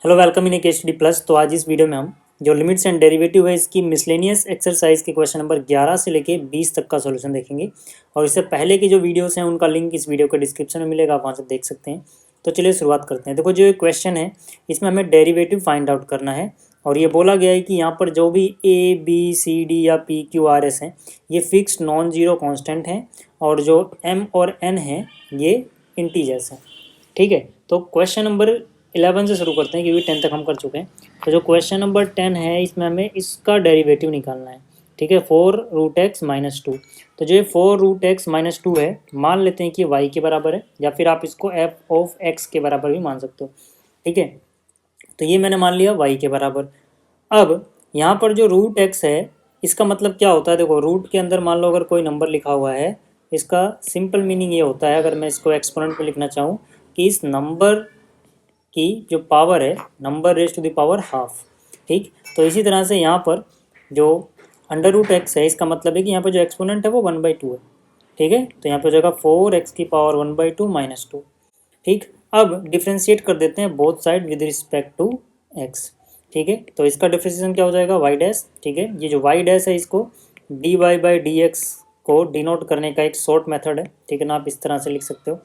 Hello welcome in के plus. तो आज इस वीडियो में हम जो लिमिट्स एंड डेरिवेटिव है इसकी मिसलेनियस एक्सरसाइज के क्वेश्चन नंबर 11 से लेके 20 तक का सॉल्यूशन देखेंगे। और इससे पहले की जो वीडियोस हैं उनका लिंक इस वीडियो के डिस्क्रिप्शन में मिलेगा, आप वहाँ से देख सकते हैं। तो चलिए शुरुआत करते हैं। देखो जो ये क्वेश्चन है इसमें हमें डेरिवेटिव फाइंड आउट करना है और ये बोला गया है कि यहाँ पर जो भी ए बी सी डी या पी क्यू आर एस हैं ये फिक्स्ड नॉन जीरो कॉन्स्टेंट हैं और जो एम और एन है ये इंटीजर्स हैं। ठीक है, तो क्वेश्चन नंबर 11 से शुरू करते हैं क्योंकि 10 तक हम कर चुके हैं। तो जो क्वेश्चन नंबर 10 है इसमें हमें इसका डेरिवेटिव निकालना है। ठीक है, 4√x-2। तो जो 4√x-2 है मान लेते हैं कि y के बराबर है या फिर आप इसको f(x) के बराबर भी मान सकते हो। ठीक है, तो ये मैंने मान लिया y के बराबर। अब यहाँ पर जो √x है इसका मतलब क्या होता है, देखो रूट के अंदर मान लो अगर कोई नंबर लिखा हुआ है, इसका सिंपल मीनिंग ये होता है, अगर मैं इसको एक्सपोनेंट में लिखना चाहूँ कि इस नंबर की जो पावर है number raise to the power half. ठीक, तो इसी तरह से यहाँ पर जो √x है इसका मतलब है कि यहाँ पर जो एक्सपोनेंट है वो 1/2 है। ठीक है, तो यहाँ पर हो जाएगा 4x की पावर 1/2 - 2। ठीक, अब डिफ्रेंशिएट कर देते हैं both side with respect to x। ठीक है, तो इसका डिफ्रेंशिएशन क्या हो जाएगा y डैश। ठीक है, ये जो y डैश है इसको dy/dx को डिनोट करने का एक शॉर्ट मेथड है। ठीक है ना, आप इस तरह से लिख सकते हो।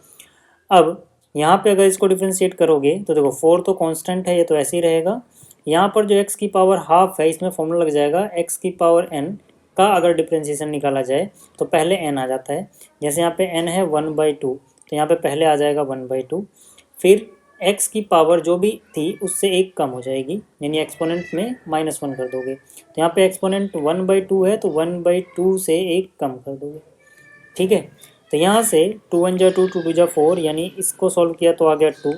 अब यहाँ पे अगर इसको डिफ्रेंशिएट करोगे तो देखो 4 तो कांस्टेंट है, ये तो ऐसे ही रहेगा। यहाँ पर जो x की पावर हाफ है इसमें फॉर्मूला लग जाएगा x की पावर n का। अगर डिफ्रेंशिएशन निकाला जाए तो पहले n आ जाता है, जैसे यहाँ पे n है 1/2 तो यहाँ पे पहले आ जाएगा 1/2, फिर x की पावर जो भी थी उससे एक कम हो जाएगी, यानी एक्सपोनेंट में -1 कर दोगे। तो यहाँ पे एक्सपोनेंट 1/2 है तो 1/2 से एक कम कर दोगे। ठीक है, तो यहाँ से 2 1 जा 2 2 2 जा 4, यानी इसको सॉल्व किया तो आ गया 2।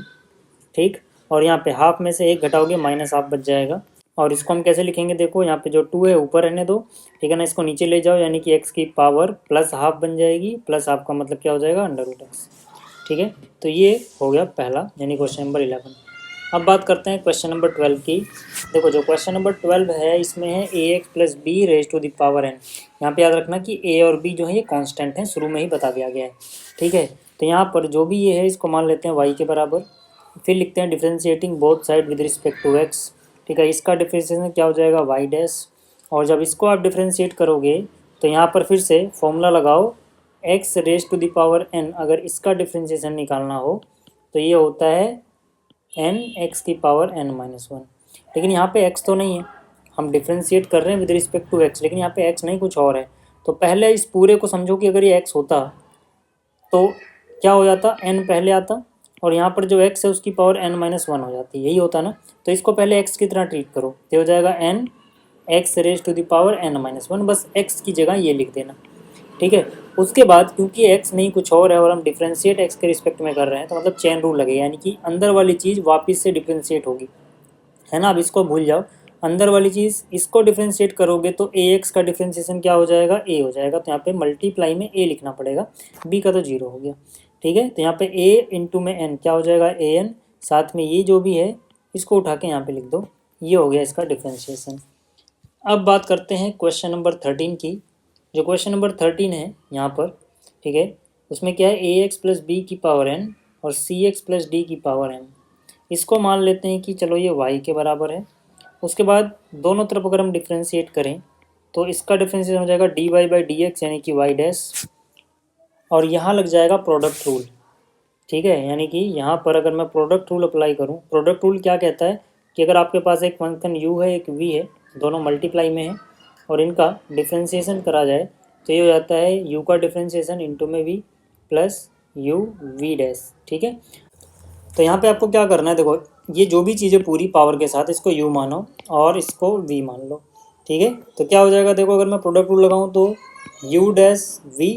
ठीक, और यहाँ पे हाफ में से एक घटाओगे -हाफ बच जाएगा। और इसको हम कैसे लिखेंगे, देखो यहाँ पे जो 2 है ऊपर रहने दो। ठीक है ना, इसको नीचे ले जाओ यानी कि x की पावर +हाफ बन जाएगी। +हाफ का मतलब क्या हो जाएगा, √x। ठीक है, तो ये हो गया पहला यानी क्वेश्चन नंबर 11। अब बात करते हैं क्वेश्चन नंबर 12 की। देखो जो क्वेश्चन नंबर 12 है इसमें है ax + b raise to the power n। यहाँ पे याद रखना कि a और b जो है ये कांस्टेंट हैं, शुरू में ही बता दिया गया है। ठीक है, तो यहाँ पर जो भी ये है इसको मान लेते हैं y के बराबर। फिर लिखते हैं differentiating both side with respect to x। ठीक है, इसका डिफ्रेंशिएशन क्या हो जाएगा y डैश। और जब इसको आप डिफ्रेंशिएट करोगे तो यहाँ पर फिर से फॉर्मूला लगाओ x raise to the power n। अगर इसका डिफ्रेंशिएशन निकालना हो तो ये होता है n x की पावर n-1। लेकिन यहाँ पे x तो नहीं है, हम डिफ्रेंशिएट कर रहे हैं विद रिस्पेक्ट टू x, लेकिन यहाँ पे x नहीं कुछ और है। तो पहले इस पूरे को समझो कि अगर ये x होता तो क्या हो जाता, n पहले आता और यहाँ पर जो x है उसकी पावर n-1 हो जाती, यही होता ना। तो इसको पहले x की तरह ट्रीट करो, तो हो जाएगा n x raise to the power n-1, बस x की जगह ये लिख देना। ठीक है, उसके बाद क्योंकि x नहीं कुछ और है और हम डिफ्रेंशिएट x के रिस्पेक्ट में कर रहे हैं तो मतलब चेन रूल लगेगा, यानी कि अंदर वाली चीज़ वापस से डिफ्रेंशिएट होगी, है ना। अब इसको भूल जाओ, अंदर वाली चीज़ इसको डिफ्रेंशिएट करोगे तो ax का डिफ्रेंशिएशन क्या हो जाएगा, a हो जाएगा। तो यहाँ पे मल्टीप्लाई में a लिखना पड़ेगा, b का तो 0 हो गया। ठीक है, तो यहाँ पे a इंटू में n क्या हो जाएगा an, साथ में ये जो भी है इसको उठा के यहाँ पे लिख दो, ये हो गया इसका डिफ्रेंशिएशन। अब बात करते हैं क्वेश्चन नंबर 13 की। जो क्वेश्चन नंबर 13 है यहाँ पर, ठीक है, उसमें क्या है ax + b की पावर n और cx + d की पावर n। इसको मान लेते हैं कि चलो ये y के बराबर है। उसके बाद दोनों तरफ अगर हम डिफ्रेंशिएट करें तो इसका डिफ्रेंशिएशन हो जाएगा dy/dx यानी कि y डैश, और यहाँ लग जाएगा प्रोडक्ट रूल। ठीक है, यानी कि यहाँ पर अगर मैं प्रोडक्ट रूल अप्लाई करूँ, प्रोडक्ट रूल क्या कहता है कि अगर आपके पास एक फंक्शन u है एक v है, दोनों मल्टीप्लाई में है और इनका डिफ्रेंशिएशन करा जाए तो ये हो जाता है u का डिफ्रेंशिएशन इंटू में v plus u v dash. ठीक है, तो यहाँ पे आपको क्या करना है, देखो ये जो भी चीज़ें पूरी पावर के साथ इसको u मानो और इसको v मान लो। ठीक है, तो क्या हो जाएगा, देखो अगर मैं प्रोडक्ट रूल लगाऊँ तो u dash v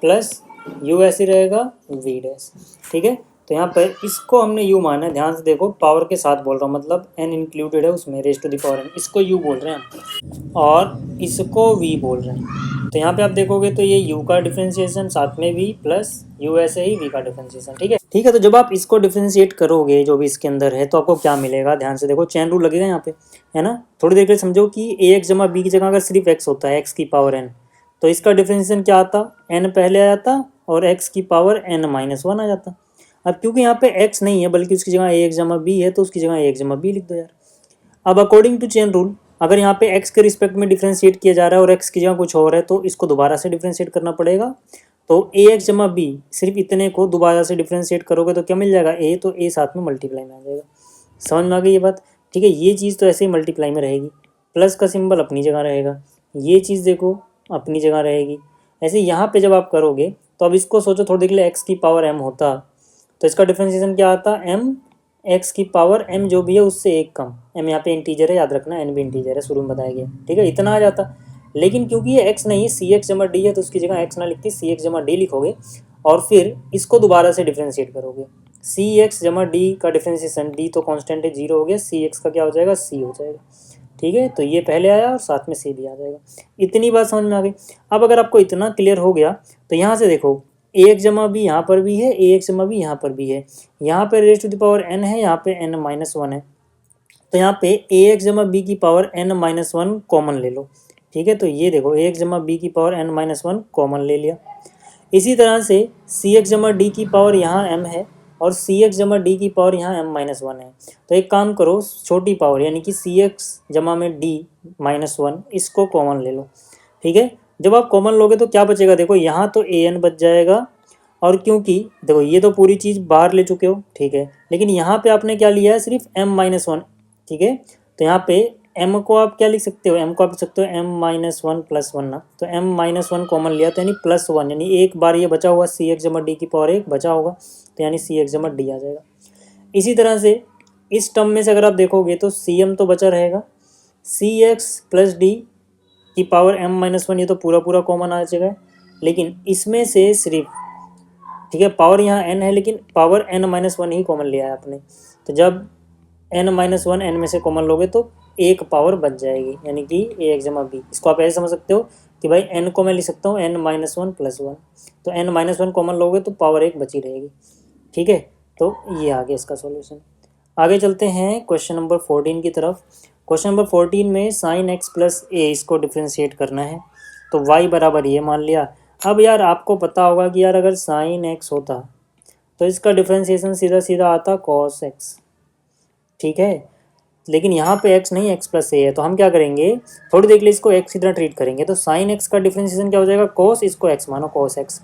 plus u ऐसे रहेगा v डैश। ठीक है, तो यहाँ पर इसको हमने u माना है, ध्यान से देखो पावर के साथ बोल रहा हूँ, मतलब n इंक्लूडेड है उसमें, raise to the power n, इसको u बोल रहे हैं हम और इसको v बोल रहे हैं। तो यहाँ पे आप देखोगे तो ये u का डिफ्रेंशिएशन साथ में v प्लस u ऐसे ही v का डिफ्रेंशिएशन। ठीक है, तो जब आप इसको डिफ्रेंशिएट करोगे जो भी इसके अंदर है तो आपको क्या मिलेगा, ध्यान से देखो चेन रूल लगेगा यहाँ पे, है ना। थोड़ी देर के लिए समझो कि ax जमा b की जगह अगर सिर्फ x होता है x की पावर n तो इसका डिफ्रेंशिएशन क्या आता, n पहले आ जाता और x की पावर n-1 आ जाता। अब क्योंकि यहाँ पे x नहीं है बल्कि उसकी जगह ax जमा b है, तो उसकी जगह ax जमा b लिख दो यार। अब अकॉर्डिंग टू चेन रूल अगर यहाँ पे x के रिस्पेक्ट में डिफ्रेंशिएट किया जा रहा है और x की जगह कुछ और है तो इसको दोबारा से डिफ्रेंशिएट करना पड़ेगा। तो ax जमा b सिर्फ इतने को दोबारा से डिफ्रेंशिएट करोगे तो क्या मिल जाएगा a, तो a साथ में मल्टीप्लाई में आ जाएगा। समझ में आ गई ये बात? ठीक है, ये चीज़ तो ऐसे ही मल्टीप्लाई में रहेगी, प्लस का सिंबल अपनी जगह रहेगा, ये चीज़ देखो अपनी जगह रहेगी। ऐसे यहाँ पे जब आप करोगे तो अब इसको सोचो थोड़ी देर के लिए x की पावर m होता तो इसका डिफ्रेंशिएशन क्या आता, m x की पावर m जो भी है उससे एक कम, m यहाँ पे इंटीजर है याद रखना, n भी इंटीजर है शुरू में बताया गया, ठीक है, इतना आ जाता। लेकिन क्योंकि ये x नहीं सी एक्स जमा डी है तो उसकी जगह x ना लिखती सी एक्स जमा डी लिखोगे और फिर इसको दोबारा से डिफ्रेंशिएट करोगे। सी एक्स जमा डी का डिफ्रेंशिएशन, डी तो कांस्टेंट है 0 हो गया, सी एक्स का क्या हो जाएगा c हो जाएगा। ठीक है, तो ये पहले आया और साथ में c भी आ जाएगा। इतनी बात समझ में आ गई। अब अगर आपको इतना क्लियर हो गया तो यहाँ से देखो ए एक्स जमा बी यहाँ पर भी है, ए एक्स जमा बी यहाँ पर भी है, यहाँ पर raise to the power n है, यहाँ पे n माइनस 1 है, तो यहाँ पे ए एक्स जमा बी की पावर n माइनस 1 कॉमन ले लो। ठीक है, तो ये देखो ए एक्स जमा बी की पावर n माइनस 1 कॉमन ले लिया। इसी तरह से सी एक्स जमा डी की पावर यहाँ m है और सी एक्स जमा डी की पावर यहाँ m माइनस 1 है, तो एक काम करो छोटी पावर यानी कि सी एक्स जमा में डी माइनस 1 इसको कॉमन ले लो। ठीक है, जब आप कॉमन लोगे तो क्या बचेगा, देखो यहाँ तो ए एन बच जाएगा और क्योंकि देखो ये तो पूरी चीज़ बाहर ले चुके हो, ठीक है, लेकिन यहाँ पे आपने क्या लिया है सिर्फ m माइनस 1। ठीक है, तो यहाँ पे m को आप क्या लिख सकते हो, m को आप लिख सकते हो m माइनस 1 प्लस 1 ना, तो m माइनस 1 कॉमन लिया तो यानी प्लस 1, यानी एक बार ये बचा हुआ सी एक्स जमा डी की पावर 1 बचा होगा तो यानी सी एक्स जमा डी आ जाएगा। इसी तरह से इस टर्म में से अगर आप देखोगे तो सी एम तो बचा रहेगा, सी एक्स प्लस डी की पावर m माइनस 1 ये तो पूरा पूरा कॉमन आ जाएगा, लेकिन इसमें से सिर्फ, ठीक है, पावर यहाँ n है लेकिन पावर n माइनस 1 ही कॉमन लिया है आपने, तो जब n माइनस 1 n में से कॉमन लोगे तो एक पावर बच जाएगी यानी कि ए एक्स जमा बी। इसको आप ऐसे समझ सकते हो कि भाई n को मैं लिख सकता हूँ n माइनस 1 प्लस 1, तो n माइनस 1 कॉमन लोगे तो पावर 1 बची रहेगी। ठीक है, तो ये आ गया इसका सॉल्यूशन। आगे चलते हैं क्वेश्चन नंबर 14 की तरफ। क्वेश्चन नंबर 14 में साइन एक्स प्लस ए इसको डिफ्रेंशिएट करना है, तो y बराबर ये मान लिया। अब यार आपको पता होगा कि यार अगर साइन एक्स होता तो इसका डिफ्रेंशिएशन सीधा सीधा आता कॉस एक्स। ठीक है, लेकिन यहाँ पे x नहीं x प्लस ए है, तो हम क्या करेंगे थोड़ी देर के लिए इसको x की तरह ट्रीट करेंगे, तो साइन एक्स का डिफ्रेंशिएशन क्या हो जाएगा कॉस, इसको x मानो कॉस एक्स।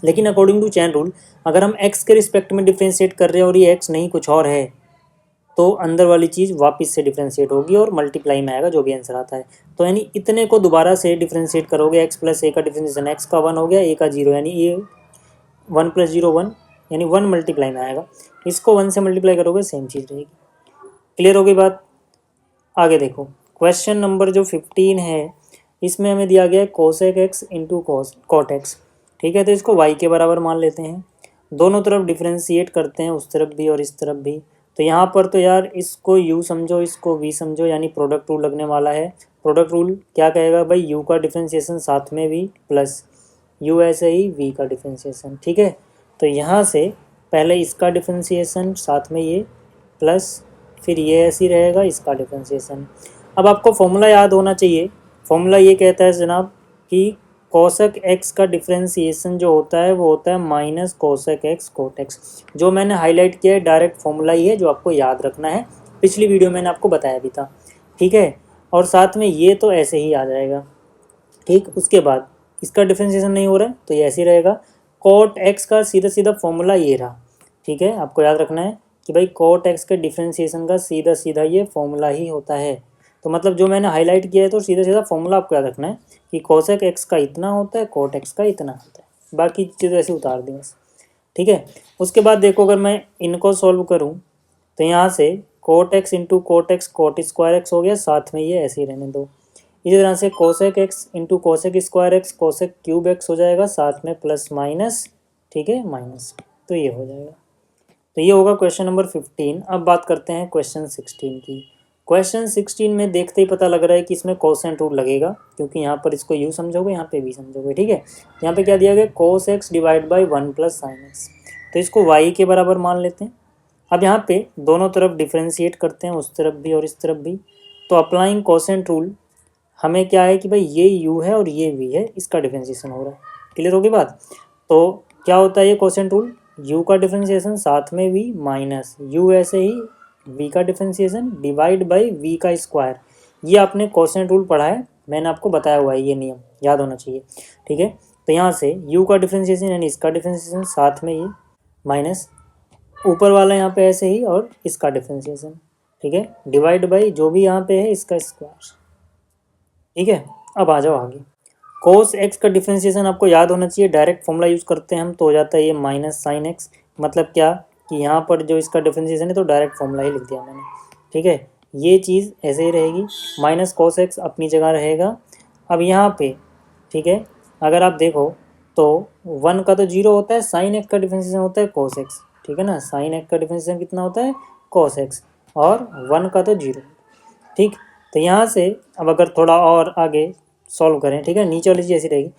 लेकिन अकॉर्डिंग टू चैन रूल अगर हम x के रिस्पेक्ट में डिफ्रेंशिएट कर रहे हैं और ये x नहीं कुछ और है तो अंदर वाली चीज़ वापस से डिफ्रेंशिएट होगी और मल्टीप्लाई में आएगा जो भी आंसर आता है। तो यानी इतने को दोबारा से डिफ्रेंशिएट करोगे, x प्लस ए का डिफ्रेंशिएशन x का 1 हो गया, a का 0 यानी ये 1 प्लस 0 1 यानी 1 मल्टीप्लाई में आएगा, इसको 1 से मल्टीप्लाई करोगे सेम चीज़ रहेगी। क्लियर हो गई बात? आगे देखो क्वेश्चन नंबर जो 15 है इसमें हमें दिया गया है cosec x into cot x. ठीक है, तो इसको y के बराबर मान लेते हैं, दोनों तरफ डिफ्रेंशिएट करते हैं, उस तरफ भी और इस तरफ भी। तो यहाँ पर तो यार इसको u समझो इसको v समझो, यानी प्रोडक्ट रूल लगने वाला है। प्रोडक्ट रूल क्या कहेगा भाई, u का डिफ्रेंशिएशन साथ में v प्लस u ऐसे ही v का डिफ्रेंशिएशन। ठीक है, तो यहाँ से पहले इसका डिफ्रेंशिएशन साथ में ये प्लस फिर ये ऐसे ही रहेगा इसका डिफ्रेंशिएशन। अब आपको फॉर्मूला याद होना चाहिए, फॉर्मूला ये कहता है जनाब कि कोसेक एक्स का डिफ्रेंशिएशन जो होता है वो होता है minus cosec x cot x. जो मैंने हाईलाइट किया है डायरेक्ट फॉर्मूला ही है जो आपको याद रखना है, पिछली वीडियो मैंने आपको बताया भी था। ठीक है, और साथ में ये तो ऐसे ही आ जाएगा। ठीक, उसके बाद इसका डिफ्रेंशिएशन नहीं हो रहा है तो ये ऐसे ही रहेगा। कोट एक्स का सीधा सीधा फॉर्मूला ये रहा। ठीक है, आपको याद रखना है कि भाई कोट एक्स के डिफ्रेंशिएशन का सीधा सीधा ये फॉर्मूला ही होता है। तो मतलब जो मैंने हाईलाइट किया है तो सीधा सीधा फॉर्मूला आपको याद रखना है कि कोसेक एक्स का इतना होता है, कोट एक्स का इतना होता है, बाकी चीज़ें ऐसे उतार दी बस। ठीक है, उसके बाद देखो अगर मैं इनको सॉल्व करूँ तो यहाँ से cot x into cot x cot square x हो गया, साथ में ये ऐसे ही रहने दो। इसी तरह से cosec x into cosec square x cosec cube x हो जाएगा, साथ में प्लस माइनस, ठीक है, माइनस, तो ये हो जाएगा। तो ये होगा क्वेश्चन नंबर 15। अब बात करते हैं क्वेश्चन 16 की। क्वेश्चन 16 में देखते ही पता लग रहा है कि इसमें कोसेंट रूल लगेगा, क्योंकि यहाँ पर इसको u समझोगे, यहाँ पे v समझोगे। ठीक है, यहाँ पे क्या दिया गया cos x divide by 1 plus sine x, तो इसको y के बराबर मान लेते हैं। अब यहाँ पे दोनों तरफ डिफ्रेंशिएट करते हैं, उस तरफ भी और इस तरफ भी। तो अप्लाइंग कोसेंट रूल हमें क्या है कि भाई ये u है और ये v है, इसका डिफ्रेंशिएशन हो रहा है। क्लियर होगी बात? तो क्या होता है ये कोसेंट रूल, u का डिफरेंशिएशन साथ में v माइनस u ऐसे ही v का डिफरेंशिएशन डिवाइड बाई v का स्क्वायर। ये आपने कोसेंट रूल पढ़ा है, मैंने आपको बताया हुआ है, ये नियम याद होना चाहिए। ठीक है, तो यहाँ से u का डिफरेंशिएशन यानी इसका डिफरेंशिएशन साथ में ये माइनस ऊपर वाला यहाँ पे ऐसे ही और इसका डिफरेंशिएशन, ठीक है, डिवाइड बाई जो भी यहाँ पे है इसका स्क्वायर। ठीक है, अब आ जाओ आगे। कोस एक्स का डिफरेंशिएशन आपको याद होना चाहिए, डायरेक्ट फॉर्मूला यूज़ करते हैं हम तो हो जाता है ये माइनस साइन एक्स। मतलब क्या कि यहाँ पर जो इसका डिफरेंशिएशन है तो डायरेक्ट फॉर्मूला ही लिख दिया मैंने। ठीक है, ये चीज़ ऐसे ही रहेगी, माइनस कोस एक्स अपनी जगह रहेगा। अब यहाँ पे ठीक है, अगर आप देखो तो 1 का तो 0 होता है, साइन एक्स का डिफरेंशिएशन होता है कोस एक्स। ठीक है ना, साइन एक्स का डिफरेंशिएशन कितना होता है कोस एक्स, और 1 का तो 0। ठीक, तो यहाँ से अब अगर थोड़ा और आगे सॉल्व करें, ठीक है, नीचे वाली चीज़ ऐसी रहेगी,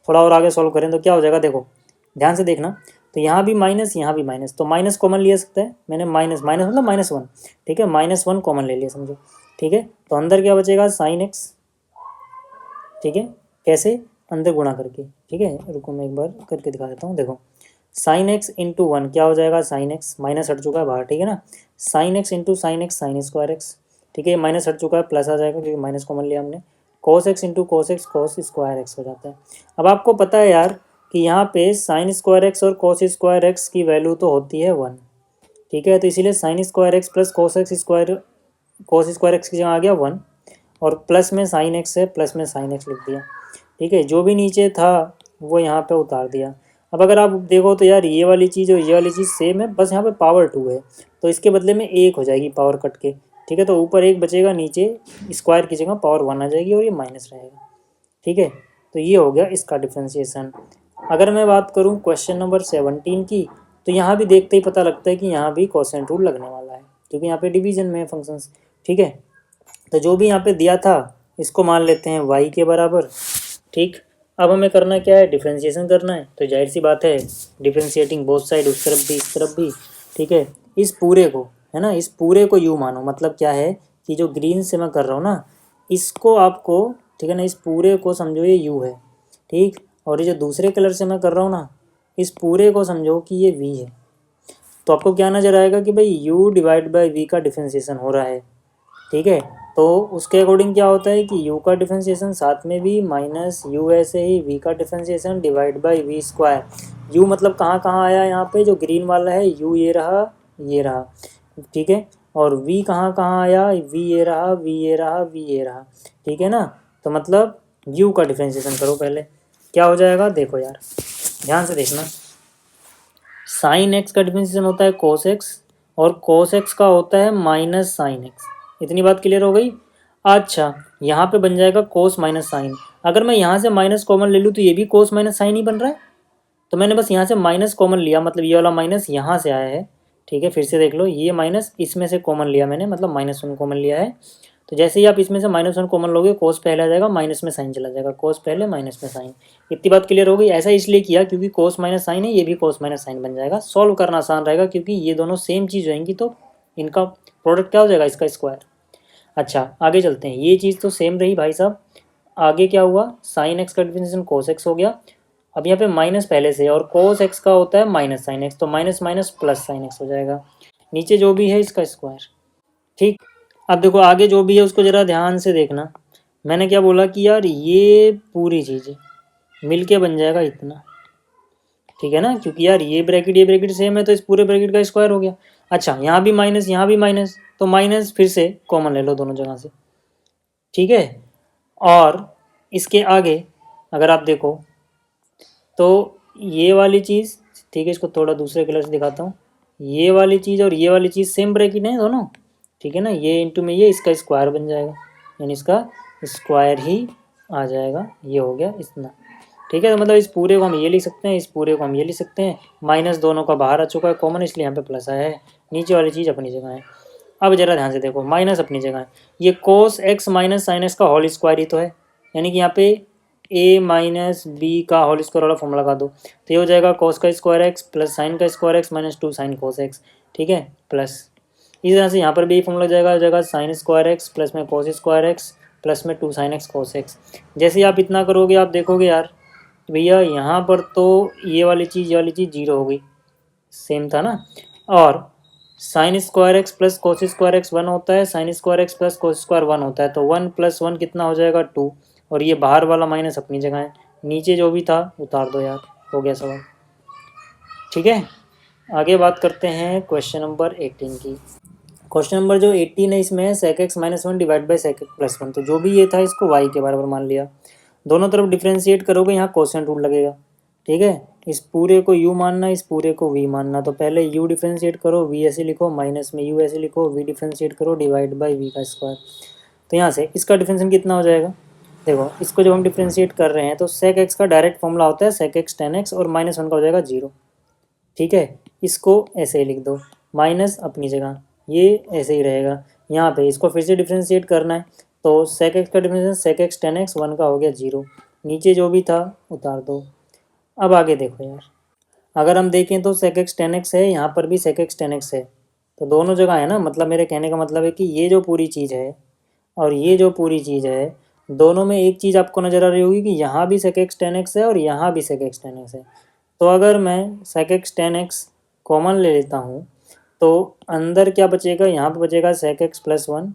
थोड़ा और आगे सॉल्व करें तो क्या हो जाएगा, देखो ध्यान से देखना। तो यहाँ भी माइनस यहाँ भी माइनस, तो माइनस कॉमन लिया सकता है मैंने, माइनस माइनस मतलब -1। ठीक है, -1 कॉमन ले लिया समझो। ठीक है, तो अंदर क्या बचेगा साइन एक्स। ठीक है, कैसे, अंदर गुणा करके। ठीक है, रुको मैं एक बार करके दिखा देता हूँ। देखो साइन एक्स इंटू 1 क्या हो जाएगा, साइन एक्स माइनस हट चुका है बाहर। ठीक है ना, sine x into sine x sine square x. ठीक है, माइनस हट चुका है, प्लस आ जाएगा क्योंकि माइनस कॉमन लिया हमने। Cos x into cos x cos square x हो जाता है। अब आपको पता है यार कि यहाँ पे साइन स्क्वायर एक्स और कोस स्क्वायर एक्स की वैल्यू तो होती है 1। ठीक है, तो इसीलिए sine square x plus cos square x की जगह आ गया 1, और प्लस में साइन एक्स है, प्लस में साइन एक्स लिख दिया। ठीक है, जो भी नीचे था वो यहाँ पे उतार दिया। अब अगर आप देखो तो यार ये वाली चीज़ और ये वाली चीज़ सेम है, बस यहाँ पे पावर 2 है, तो इसके बदले में 1 हो जाएगी पावर कट के। ठीक है, तो ऊपर 1 बचेगा, नीचे स्क्वायर की जगह पावर 1 आ जाएगी और ये माइनस रहेगा। ठीक है, तो ये हो गया इसका डिफ्रेंशिएशन। अगर मैं बात करूँ क्वेश्चन नंबर 17 की, तो यहाँ भी देखते ही पता लगता है कि यहाँ भी कोसेंट रूल लगने वाला है, क्योंकि यहाँ पे डिवीजन में है फंक्शंस। ठीक है, तो जो भी यहाँ पे दिया था इसको मान लेते हैं y के बराबर। ठीक, अब हमें करना क्या है, डिफ्रेंशिएशन करना है, तो जाहिर सी बात है डिफ्रेंशिएटिंग बोथ साइड, उस तरफ भी इस तरफ भी। ठीक है, इस पूरे को है ना, इस पूरे को u मानो, मतलब क्या है कि जो ग्रीन से मैं कर रहा हूँ ना इसको आपको, ठीक है ना, इस पूरे को समझो ये u है। ठीक, और ये जो दूसरे कलर से मैं कर रहा हूँ ना इस पूरे को समझो कि ये v है। तो आपको क्या नज़र आएगा कि भाई u डिवाइड बाई v का डिफ्रेंशिएशन हो रहा है। ठीक है, तो उसके अकॉर्डिंग क्या होता है कि u का डिफरेंशिएशन साथ में भी माइनस u ऐसे ही v का differentiation divide by v square. u मतलब कहाँ कहाँ आया यहाँ पे, जो ग्रीन वाला है u ये रहा ये रहा। ठीक है, और v कहाँ कहाँ आया, v ये रहा v ये रहा v ये रहा। ठीक है ना, तो मतलब u का डिफरेंशिएशन करो पहले, क्या हो जाएगा देखो यार ध्यान से देखना। साइन एक्स का डिफरेंशिएशन होता है कोस एक्स, और कोस एक्स का होता है माइनस साइन एक्स। इतनी बात क्लियर हो गई। अच्छा, यहाँ पे बन जाएगा कोस माइनस साइन। अगर मैं यहाँ से माइनस कॉमन ले लूँ तो ये भी कोस माइनस साइन ही बन रहा है, तो मैंने बस यहाँ से माइनस कॉमन लिया, मतलब ये वाला माइनस यहाँ से आया है। ठीक है, फिर से देख लो, ये माइनस इसमें से कॉमन लिया मैंने, मतलब -1 कॉमन लिया है। तो जैसे ही आप इसमें से -1 कॉमन लोगे कोस पहले आ जाएगा, माइनस में साइन चला जाएगा, कोस पहले माइनस में साइन। इतनी बात क्लियर हो गई। ऐसा इसलिए किया क्योंकि कोस माइनस साइन है, ये भी कोस माइनस साइन बन जाएगा, सॉल्व करना आसान रहेगा क्योंकि ये दोनों सेम चीज़ होएंगी, तो इनका प्रोडक्ट क्या हो जाएगा, इसका स्क्वायर। अच्छा, आगे चलते हैं, ये चीज़ तो सेम रही भाई साहब। आगे क्या हुआ, साइन एक्स का डिफरेंशिएशन कोस एक्स हो गया। अब यहाँ पे माइनस पहले से, और कोस एक्स का होता है माइनस साइन एक्स, तो minus minus plus sine x हो जाएगा, नीचे जो भी है इसका स्क्वायर। ठीक, अब देखो आगे जो भी है उसको ज़रा ध्यान से देखना। मैंने क्या बोला कि यार ये पूरी चीज़ मिल के बन जाएगा इतना। ठीक है ना, क्योंकि यार ये ब्रैकेट सेम है तो इस पूरे ब्रैकेट का स्क्वायर हो गया। अच्छा, यहाँ भी माइनस यहाँ भी माइनस, तो माइनस फिर से कॉमन ले लो दोनों जगह से। ठीक है, और इसके आगे अगर आप देखो तो ये वाली चीज़, ठीक है, इसको थोड़ा दूसरे कलर से दिखाता हूँ। ये वाली चीज़ और ये वाली चीज़ सेम ब्रैकेट है दोनों। ठीक है ना, ये इंटू में ये, इसका स्क्वायर बन जाएगा, यानी इसका स्क्वायर ही आ जाएगा, ये हो गया इतना। ठीक है, तो मतलब इस पूरे को हम ये लिख सकते हैं, इस पूरे को हम ये लिख सकते हैं। माइनस दोनों का बाहर आ चुका है कॉमन, इसलिए यहाँ पे प्लस आया है, नीचे वाली चीज़ अपनी जगह है। अब जरा ध्यान से देखो, माइनस अपनी जगह है, ये cos x minus sine x का होल स्क्वायर ही तो है, यानी कि यहाँ पे a माइनस बी का होल स्क्वायर वाला फॉर्मूला लगा दो, तो ये हो जाएगा कोस का स्क्वायर एक्स प्लस साइन का square x minus 2 sine cos x. ठीक है, प्लस इस तरह से यहाँ पर भी फॉर्मूला हो जाएगा साइन स्क्वायर एक्स प्लस में कोस स्क्वायर एक्स प्लस में 2 साइन एक्स कोस एक्स। जैसे ही आप इतना करोगे आप देखोगे यार भैया यहाँ पर तो ये वाली चीज़ जीरो हो गई, सेम था ना। और sine square x plus cos square x 1 होता है, sine square x plus cos square 1 होता है, तो 1 + 1 कितना हो जाएगा 2। और ये बाहर वाला माइनस अपनी जगह है, नीचे जो भी था उतार दो यार, हो गया सवाल। ठीक है, आगे बात करते हैं क्वेश्चन नंबर 18 की। क्वेश्चन नंबर जो 18 है इसमें है sec x - 1 divide by sec x + 1। तो जो भी ये था इसको y के बराबर मान लिया, दोनों तरफ डिफ्रेंशिएट करोगे यहाँ कोसेंट रूल लगेगा। ठीक है, इस पूरे को u मानना, इस पूरे को v मानना। तो पहले u डिफ्रेंशिएट करो, v ऐसे लिखो, माइनस में u ऐसे लिखो, v डिफ्रेंशिएट करो, डिवाइड बाई v का स्क्वायर। तो यहाँ से इसका डिफ्रेंशिएशन कितना हो जाएगा, देखो इसको जब हम डिफ्रेंशिएट कर रहे हैं तो sec x का डायरेक्ट फॉर्मूला होता है sec x tan x, और -1 का हो जाएगा 0। ठीक है, इसको ऐसे ही लिख दो, माइनस अपनी जगह, ये ऐसे ही रहेगा। यहाँ पे इसको फिर से डिफ्रेंशिएट करना है, तो sec x का differentiation sec x tan x 1 का हो गया 0, नीचे जो भी था उतार दो। अब आगे देखो यार, अगर हम देखें तो sec x tan x है, यहाँ पर भी sec x tan x है, तो दोनों जगह है ना। मतलब मेरे कहने का मतलब है कि ये जो पूरी चीज़ है और ये जो पूरी चीज़ है, दोनों में एक चीज़ आपको नज़र आ रही होगी कि यहाँ भी sec x tan x है और यहाँ भी sec x tan x है। तो अगर मैं sec x tan x common ले लेता हूँ तो अंदर क्या बचेगा, यहाँ पे बचेगा sec x + 1।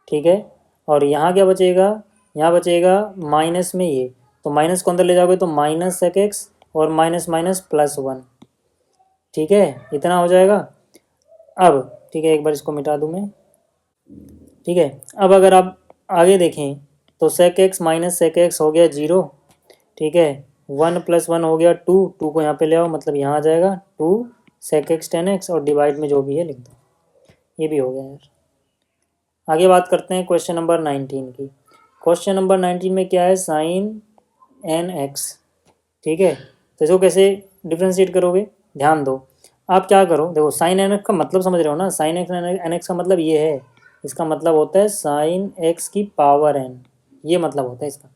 ठीक है, और यहाँ क्या बचेगा, यहाँ बचेगा माइनस में ये, तो माइनस को अंदर ले जाओगे तो माइनस sec x और माइनस माइनस +1। ठीक है, इतना हो जाएगा। अब ठीक है, एक बार इसको मिटा दूँ मैं। ठीक है, अब अगर आप आगे देखें तो sec x - sec x हो गया 0। ठीक है, 1 + 1 हो गया 2, 2 को यहाँ पे ले आओ, मतलब यहाँ आ जाएगा 2 sec x tan x, और डिवाइड में जो भी है लिख दो। ये भी हो गया यार। आगे बात करते हैं क्वेश्चन नंबर 19 की। क्वेश्चन नंबर 19 में क्या है, sin nx। ठीक है, तो इसको कैसे डिफ्रेंशिएट करोगे, ध्यान दो। आप क्या करो, देखो sin nx का मतलब समझ रहे हो ना, sin x nx का मतलब ये है, इसका मतलब होता है sin x की पावर n, ये मतलब होता है इसका।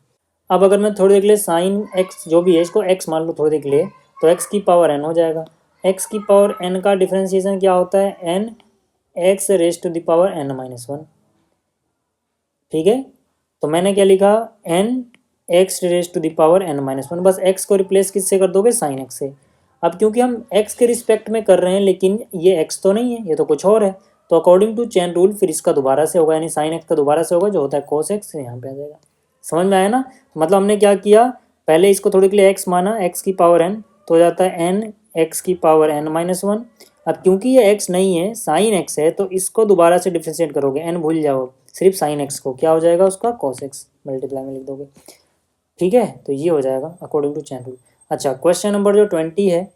अब अगर मैं थोड़ी देर के लिए साइन एक्स जो भी है इसको x मान लो थोड़ी देर के लिए, तो x की पावर n हो जाएगा। x की पावर n का डिफ्रेंशिएशन क्या होता है, n x raise to the power n - 1। ठीक है, तो मैंने क्या लिखा, n x raise to the power n - 1, बस x को रिप्लेस किससे कर दोगे, साइन x से। अब क्योंकि हम x के रिस्पेक्ट में कर रहे हैं, लेकिन ये x तो नहीं है, ये तो कुछ और है, तो अकॉर्डिंग टू चेन रूल फिर इसका दोबारा से होगा, यानी साइन x का दोबारा से होगा, जो होता है cos x, यहाँ पे आ जाएगा। समझ में आया ना, मतलब हमने क्या किया, पहले इसको थोड़ी के लिए x माना, x की पावर n, तो हो जाता है n x की पावर n - 1। अब क्योंकि ये x नहीं है, साइन x है, तो इसको दोबारा से डिफ्रेंशिएट करोगे, n भूल जाओ, सिर्फ साइन x को, क्या हो जाएगा उसका, cos x मल्टीप्लाई में लिख दोगे। ठीक है, तो ये हो जाएगा अकॉर्डिंग टू चैन रूल। अच्छा, क्वेश्चन नंबर जो 20 है,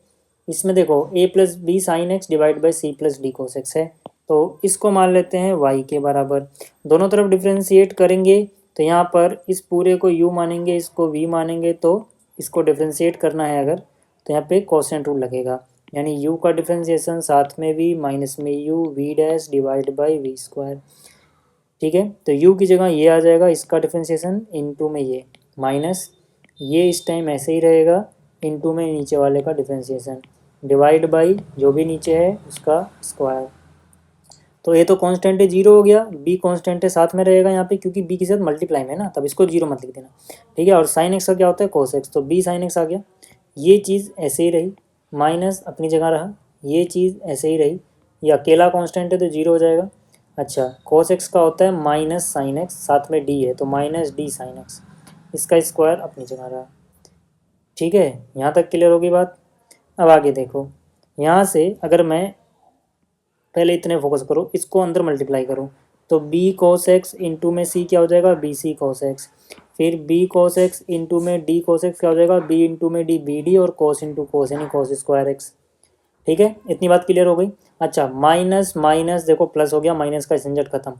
इसमें देखो a + b sin x divide by c + d cos x है, तो इसको मान लेते हैं y के बराबर। दोनों तरफ डिफ्रेंशिएट करेंगे तो यहाँ पर इस पूरे को u मानेंगे, इसको v मानेंगे, तो इसको डिफ्रेंशिएट करना है अगर, तो यहाँ पे कोसेंट रूल लगेगा, यानी u का डिफ्रेंशिएशन साथ में v, माइनस में u v dash divide by v square. ठीक है, तो u की जगह ये आ जाएगा, इसका डिफ्रेंशिएशन, इनटू में ये माइनस, ये इस टाइम ऐसे ही रहेगा, इनटू में नीचे वाले का डिफ्रेंशिएशन, डिवाइड बाई जो भी नीचे है उसका स्क्वायर। तो ये तो कांस्टेंट है, 0 हो गया, b कांस्टेंट है साथ में रहेगा यहाँ पे, क्योंकि b के साथ मल्टीप्लाई में ना, तब इसको 0 मत लिख देना। ठीक है, और साइन x का क्या होता है, cos x, तो b sin x आ गया। ये चीज़ ऐसे ही रही, माइनस अपनी जगह रहा, ये चीज़ ऐसे ही रही, ये अकेला कांस्टेंट है तो 0 हो जाएगा। अच्छा, cos x का होता है माइनस साइन x, साथ में d है तो माइनस d sin x, इसका स्क्वायर अपनी जगह रहा। ठीक है, यहाँ तक क्लियर होगी बात। अब आगे देखो, यहाँ से अगर मैं पहले इतने फोकस करो, इसको अंदर मल्टीप्लाई करो, तो b cos x इंटू में c क्या हो जाएगा, bc cos x, फिर b cos x इंटू में d cos x क्या हो जाएगा, b इंटू में d bd, और cos इंटू cos यानी cos स्क्वायर x। ठीक है, इतनी बात क्लियर हो गई। अच्छा, माइनस माइनस देखो प्लस हो गया, माइनस का झंझट खत्म।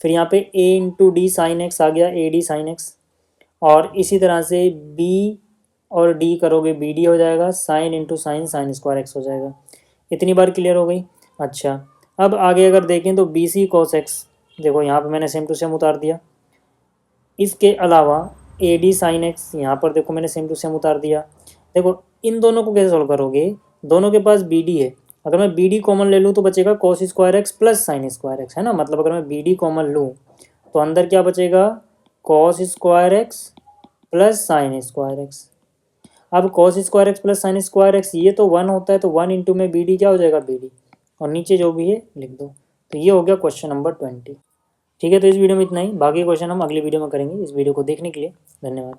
फिर यहाँ पे a into D sine x आ गया, ad साइन एक्स, और इसी तरह से b और d करोगे bd हो जाएगा, sine into sine sine square x हो जाएगा। इतनी बार क्लियर हो गई। अच्छा, अब आगे अगर देखें तो बी सी cos x, देखो यहाँ पे मैंने सेम टू सेम उतार दिया। इसके अलावा ए डी साइन एक्स, यहाँ पर देखो मैंने सेम टू सेम उतार दिया। देखो इन दोनों को कैसे सॉल्व करोगे, दोनों के पास बी डी है, अगर मैं बी डी कॉमन ले लूँ तो बचेगा cos square x plus sine square x, है ना। मतलब अगर मैं बी डी कॉमन लूँ तो अंदर क्या बचेगा, cos square x plus sine square x. अब cos square x plus sine square x, ये तो 1 होता है, तो 1 इंटू में बी डी क्या हो जाएगा, बी डी, और नीचे जो भी है लिख दो। तो ये हो गया क्वेश्चन नंबर 20। ठीक है, तो इस वीडियो में इतना ही, बाकी क्वेश्चन हम अगली वीडियो में करेंगे। इस वीडियो को देखने के लिए धन्यवाद।